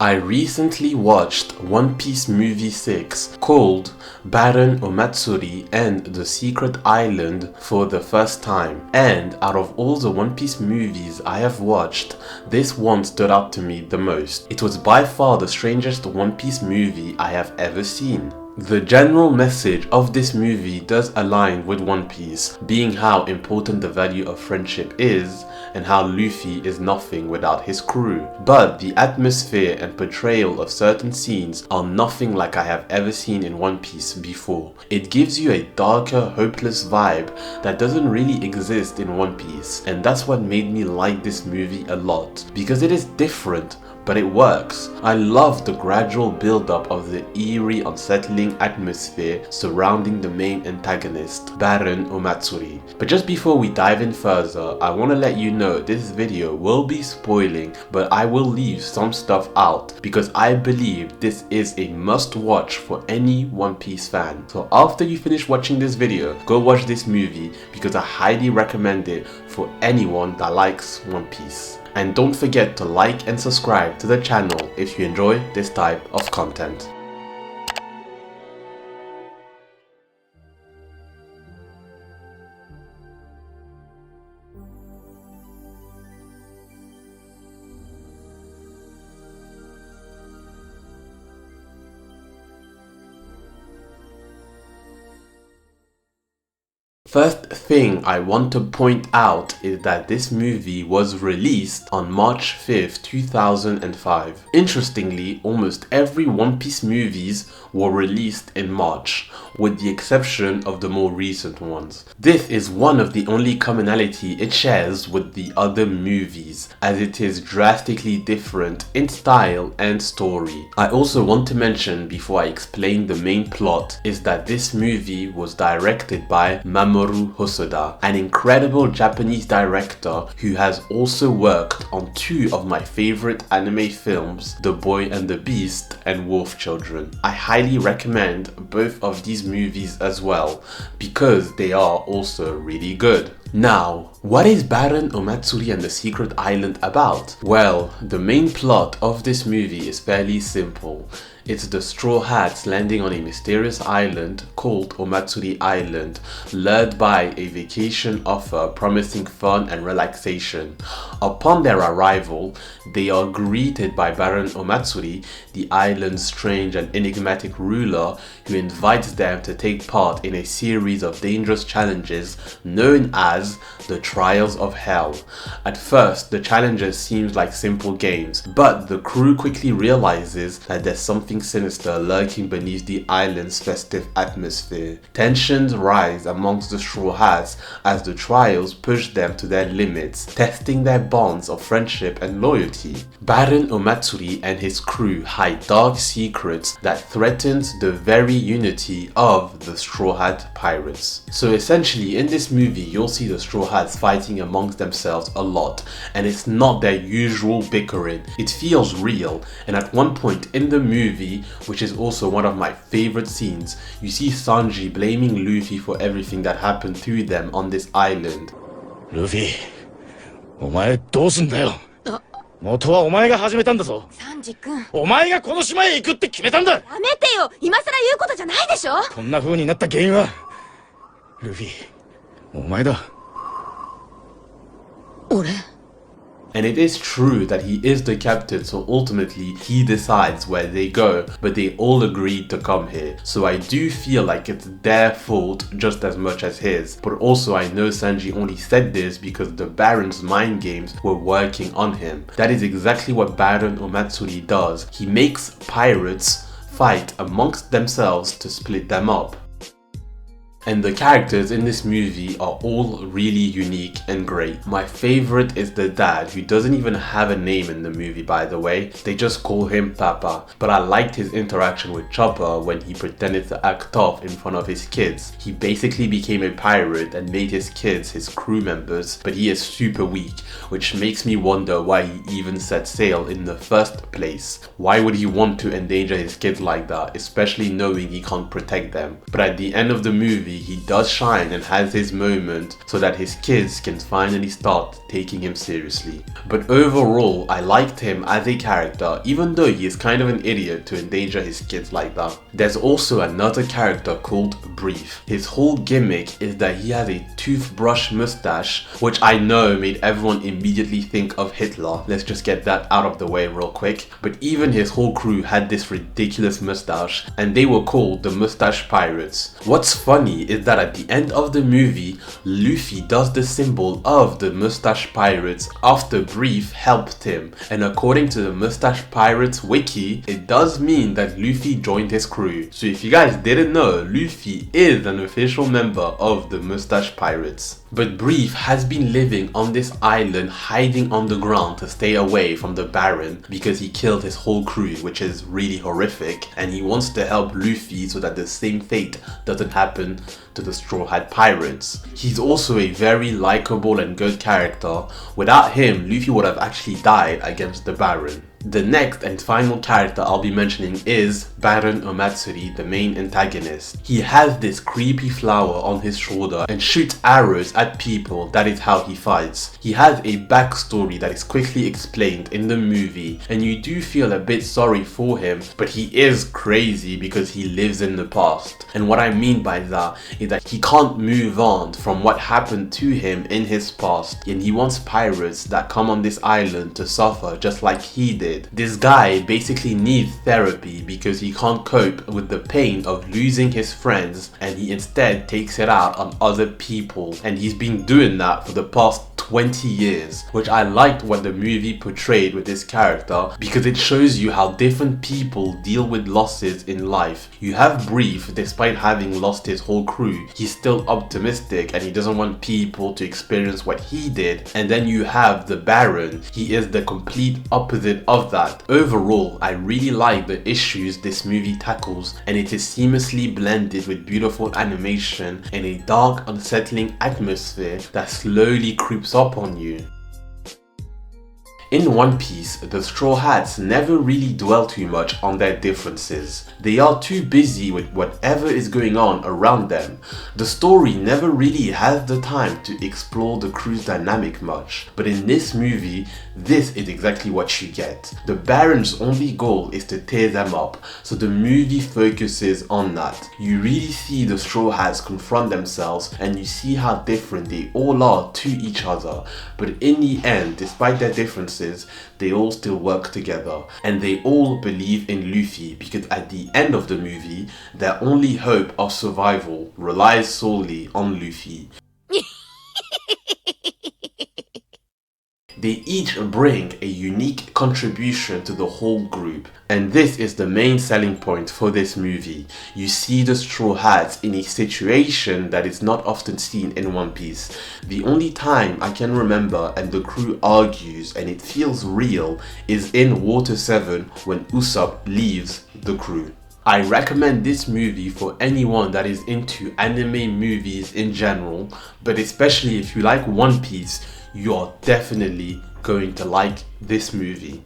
I recently watched One Piece Movie 6 called Baron Omatsuri and the Secret Island for the first time, and out of all the One Piece movies I have watched, this one stood out to me the most. It was by far the strangest One Piece movie I have ever seen. The general message of this movie does align with One Piece, being how important the value of friendship is and how Luffy is nothing without his crew. But the atmosphere and portrayal of certain scenes are nothing like I have ever seen in One Piece before. It gives you a darker, hopeless vibe that doesn't really exist in One Piece, and that's what made me like this movie a lot, because it is different, but it works. I love the gradual build-up of the eerie, unsettling atmosphere surrounding the main antagonist, Baron Omatsuri. But just before we dive in further, I want to let you know this video will be spoiling, but I will leave some stuff out because I believe this is a must-watch for any One Piece fan. So after you finish watching this video, go watch this movie because I highly recommend it for anyone that likes One Piece. And don't forget to like and subscribe to the channel if you enjoy this type of content. First thing I want to point out is that this movie was released on March 5th, 2005. Interestingly, almost every One Piece movies were released in March, with the exception of the more recent ones. This is one of the only commonality it shares with the other movies, as it is drastically different in style and story. I also want to mention before I explain the main plot is that this movie was directed by Mamoru Hosoda, an incredible Japanese director who has also worked on two of my favorite anime films, The Boy and the Beast and Wolf Children. I highly recommend both of these movies as well because they are also really good. Now, what is Baron Omatsuri and the Secret Island about? Well, the main plot of this movie is fairly simple. It's the Straw Hats landing on a mysterious island called Omatsuri Island, lured by a vacation offer promising fun and relaxation. Upon their arrival, they are greeted by Baron Omatsuri, the island's strange and enigmatic ruler, who invites them to take part in a series of dangerous challenges known as the Trials of Hell. At first, the challenges seem like simple games, but the crew quickly realizes that there's something sinister lurking beneath the island's festive atmosphere. Tensions rise amongst the Straw Hats as the trials push them to their limits, testing their bonds of friendship and loyalty. Baron Omatsuri and his crew hide dark secrets that threatens the very unity of the Straw Hat Pirates. So essentially, in this movie, you'll see the Straw Hats fighting amongst themselves a lot, and it's not their usual bickering. It feels real, and at one point in the movie, which is also one of my favorite scenes, you see Sanji blaming Luffy for everything that happened to them on this island. Luffy, お前どうすんだよ。元はお前が始めたんだぞ。サンジ君。お前がこの島へ行くって決めたんだ。やめてよ。今さら言うことじゃないでしょ。こんな風になった原因はルフィ、お前だ。俺。 And it is true that he is the captain, so ultimately he decides where they go, but they all agreed to come here. So I do feel like it's their fault just as much as his. But also I know Sanji only said this because the Baron's mind games were working on him. That is exactly what Baron Omatsuri does. He makes pirates fight amongst themselves to split them up. And the characters in this movie are all really unique and great. My favorite is the dad, who doesn't even have a name in the movie, by the way. They just call him Papa. But I liked his interaction with Chopper when he pretended to act tough in front of his kids. He basically became a pirate and made his kids his crew members, but he is super weak, which makes me wonder why he even set sail in the first place. Why would he want to endanger his kids like that, especially knowing he can't protect them? But at the end of the movie, movie, he does shine and has his moment so that his kids can finally start taking him seriously. But overall, I liked him as a character, even though he is kind of an idiot to endanger his kids like that. There's also another character called Brief. His whole gimmick is that he has a toothbrush mustache, which I know made everyone immediately think of Hitler. Let's just get that out of the way real quick. But even his whole crew had this ridiculous mustache, and they were called the Mustache Pirates. What's funny is that at the end of the movie, Luffy does the symbol of the Mustache Pirates after Brief helped him, and according to the Mustache Pirates wiki, it does mean that Luffy joined his crew. So if you guys didn't know, Luffy is an official member of the Mustache Pirates. But Brief has been living on this island, hiding on the ground to stay away from the Baron because he killed his whole crew, which is really horrific, and he wants to help Luffy so that the same fate doesn't happen to the Straw Hat Pirates. He's also a very likable and good character. Without him, Luffy would have actually died against the Baron. The next and final character I'll be mentioning is Baron Omatsuri, the main antagonist. He has this creepy flower on his shoulder and shoots arrows at people. That is how he fights. He has a backstory that is quickly explained in the movie, and you do feel a bit sorry for him, but he is crazy because he lives in the past. And what I mean by that is that he can't move on from what happened to him in his past, and he wants pirates that come on this island to suffer just like he did. This guy basically needs therapy because he can't cope with the pain of losing his friends, and he instead takes it out on other people, and he's been doing that for the past 20 years, which I liked what the movie portrayed with this character because it shows you how different people deal with losses in life. You have Brief, despite having lost his whole crew, he's still optimistic and he doesn't want people to experience what he did. And then you have the Baron, he is the complete opposite of that. Overall, I really like the issues this movie tackles, and it is seamlessly blended with beautiful animation and a dark, unsettling atmosphere that slowly creeps up on you. In One Piece, the Straw Hats never really dwell too much on their differences. They are too busy with whatever is going on around them. The story never really has the time to explore the crew's dynamic much. But in this movie, this is exactly what you get. The Baron's only goal is to tear them up, so the movie focuses on that. You really see the Straw Hats confront themselves, and you see how different they all are to each other. But in the end, despite their differences, they all still work together, and they all believe in Luffy because at the end of the movie, their only hope of survival relies solely on Luffy. They each bring a unique contribution to the whole group, and this is the main selling point for this movie. You see the Straw Hats in a situation that is not often seen in One Piece. The only time I can remember and the crew argues and it feels real is in Water 7 when Usopp leaves the crew. I recommend this movie for anyone that is into anime movies in general, but especially if you like One Piece, you are definitely going to like this movie.